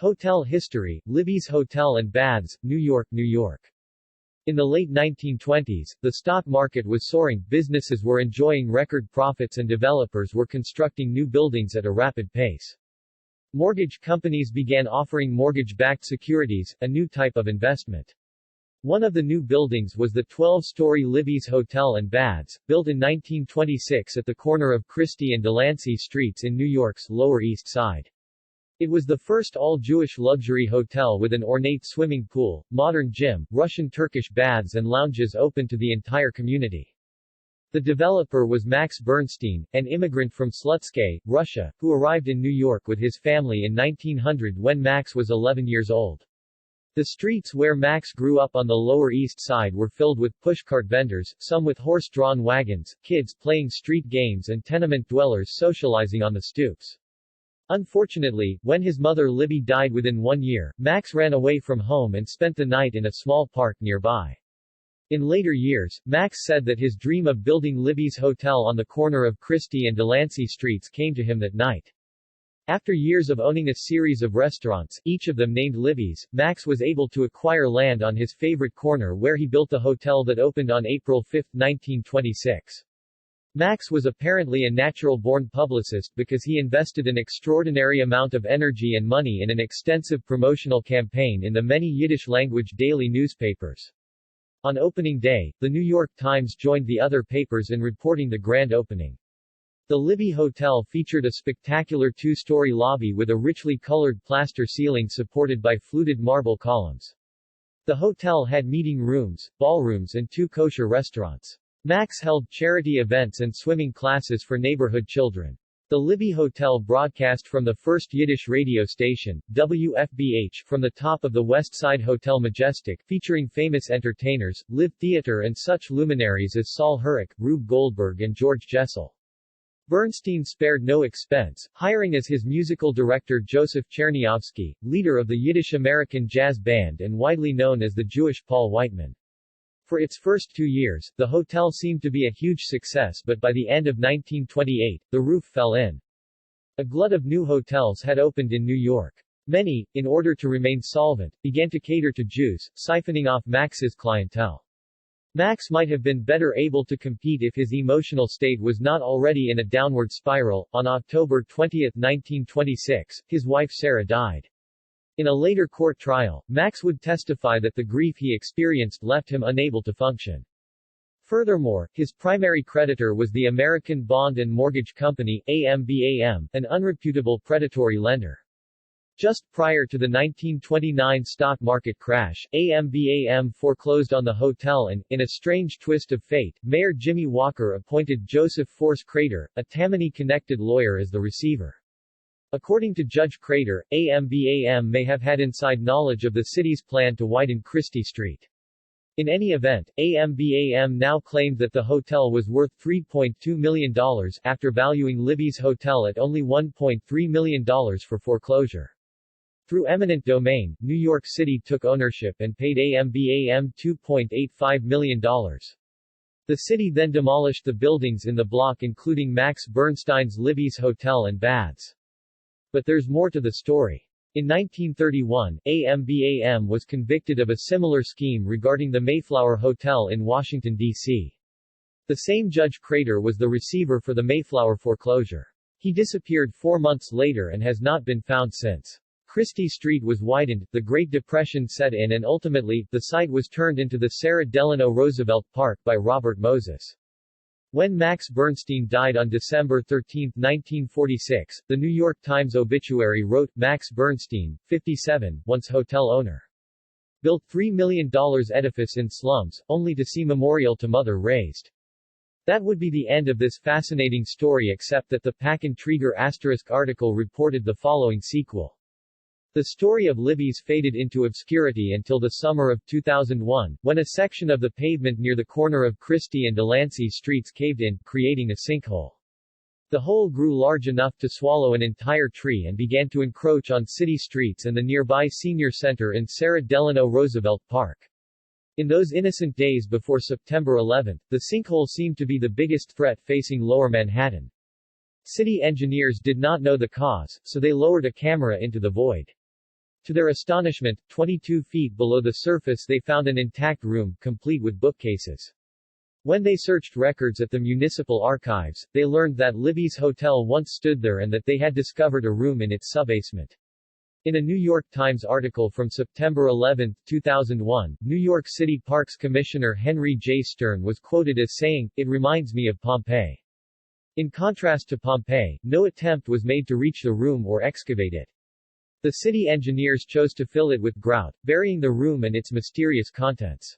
Hotel history, Libby's Hotel and Baths, New York, New York. In the late 1920s, the stock market was soaring, businesses were enjoying record profits and developers were constructing new buildings at a rapid pace. Mortgage companies began offering mortgage-backed securities, a new type of investment. One of the new buildings was the 12-story Libby's Hotel and Baths, built in 1926 at the corner of Christie and Delancey Streets in New York's Lower East Side. It was the first all-Jewish luxury hotel with an ornate swimming pool, modern gym, Russian-Turkish baths and lounges open to the entire community. The developer was Max Bernstein, an immigrant from Slutsk, Russia, who arrived in New York with his family in 1900 when Max was 11 years old. The streets where Max grew up on the Lower East Side were filled with pushcart vendors, some with horse-drawn wagons, kids playing street games and tenement dwellers socializing on the stoops. Unfortunately, when his mother Libby died within 1 year, Max ran away from home and spent the night in a small park nearby. In later years, Max said that his dream of building Libby's Hotel on the corner of Christie and Delancey Streets came to him that night. After years of owning a series of restaurants, each of them named Libby's, Max was able to acquire land on his favorite corner where he built the hotel that opened on April 5, 1926. Max was apparently a natural-born publicist because he invested an extraordinary amount of energy and money in an extensive promotional campaign in the many Yiddish-language daily newspapers. On opening day, the New York Times joined the other papers in reporting the grand opening. The Libby Hotel featured a spectacular two-story lobby with a richly colored plaster ceiling supported by fluted marble columns. The hotel had meeting rooms, ballrooms and 2 kosher restaurants. Max held charity events and swimming classes for neighborhood children. The Libby Hotel broadcast from the first Yiddish radio station, WFBH, from the top of the West Side Hotel Majestic, featuring famous entertainers, live theater and such luminaries as Saul Herrick, Rube Goldberg and George Jessel. Bernstein spared no expense, hiring as his musical director Joseph Cherniavsky, leader of the Yiddish American Jazz Band and widely known as the Jewish Paul Whiteman. For its first 2 years, the hotel seemed to be a huge success, but by the end of 1928, the roof fell in. A glut of new hotels had opened in New York. Many, in order to remain solvent, began to cater to Jews, siphoning off Max's clientele. Max might have been better able to compete if his emotional state was not already in a downward spiral. On October 20, 1926, his wife Sarah died. In a later court trial, Max would testify that the grief he experienced left him unable to function. Furthermore, his primary creditor was the American Bond and Mortgage Company, AMBAM, an unreputable predatory lender. Just prior to the 1929 stock market crash, AMBAM foreclosed on the hotel and, in a strange twist of fate, Mayor Jimmy Walker appointed Joseph Force Crater, a Tammany-connected lawyer as the receiver. According to Judge Crater, AMBAM may have had inside knowledge of the city's plan to widen Christie Street. In any event, AMBAM now claimed that the hotel was worth $3.2 million, after valuing Libby's Hotel at only $1.3 million for foreclosure. Through eminent domain, New York City took ownership and paid AMBAM $2.85 million. The city then demolished the buildings in the block including Max Bernstein's Libby's Hotel and Baths. But there's more to the story. In 1931, AMBAM was convicted of a similar scheme regarding the Mayflower Hotel in Washington, D.C. The same Judge Crater was the receiver for the Mayflower foreclosure. He disappeared 4 months later and has not been found since. Christie Street was widened, the Great Depression set in and ultimately, the site was turned into the Sarah Delano Roosevelt Park by Robert Moses. When Max Bernstein died on December 13, 1946, the New York Times obituary wrote, Max Bernstein, 57, once hotel owner. Built $3 million edifice in slums, only to see memorial to mother raised. That would be the end of this fascinating story except that the Pack-and-Trigger * article reported the following sequel. The story of Libby's faded into obscurity until the summer of 2001, when a section of the pavement near the corner of Christie and Delancey Streets caved in, creating a sinkhole. The hole grew large enough to swallow an entire tree and began to encroach on city streets and the nearby senior center in Sarah Delano Roosevelt Park. In those innocent days before September 11, the sinkhole seemed to be the biggest threat facing Lower Manhattan. City engineers did not know the cause, so they lowered a camera into the void. To their astonishment, 22 feet below the surface they found an intact room, complete with bookcases. When they searched records at the municipal archives, they learned that Libby's Hotel once stood there and that they had discovered a room in its subbasement. In a New York Times article from September 11, 2001, New York City Parks Commissioner Henry J. Stern was quoted as saying, "It reminds me of Pompeii." In contrast to Pompeii, no attempt was made to reach the room or excavate it. The city engineers chose to fill it with grout, burying the room and its mysterious contents.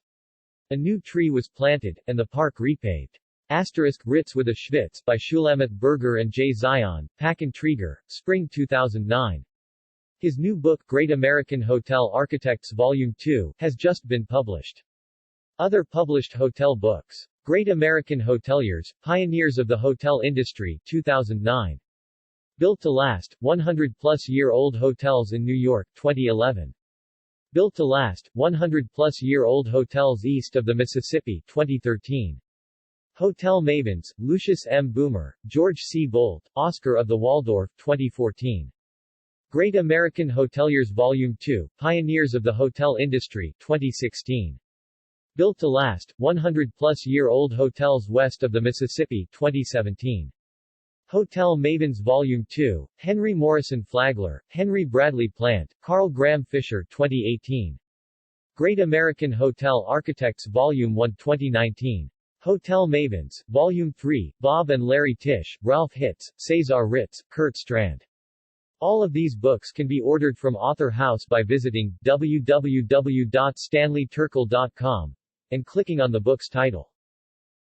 A new tree was planted, and the park repaved. Ritz with a Schwitz by Shulamith Berger and J. Zion, Packenträger, Spring 2009. His new book, Great American Hotel Architects Volume 2, has just been published. Other published hotel books. Great American Hoteliers, Pioneers of the Hotel Industry, 2009. Built to Last, 100-plus-year-old hotels in New York, 2011. Built to Last, 100-plus-year-old hotels east of the Mississippi, 2013. Hotel Mavens, Lucius M. Boomer, George C. Bolt, Oscar of the Waldorf, 2014. Great American Hoteliers Volume 2, Pioneers of the Hotel Industry, 2016. Built to Last, 100-plus-year-old hotels west of the Mississippi, 2017. Hotel Mavens Volume 2, Henry Morrison Flagler, Henry Bradley Plant, Carl Graham Fisher 2018. Great American Hotel Architects Volume 1 2019. Hotel Mavens, Volume 3, Bob and Larry Tisch, Ralph Hitz, Cesar Ritz, Kurt Strand. All of these books can be ordered from Author House by visiting www.stanleyturkle.com and clicking on the book's title.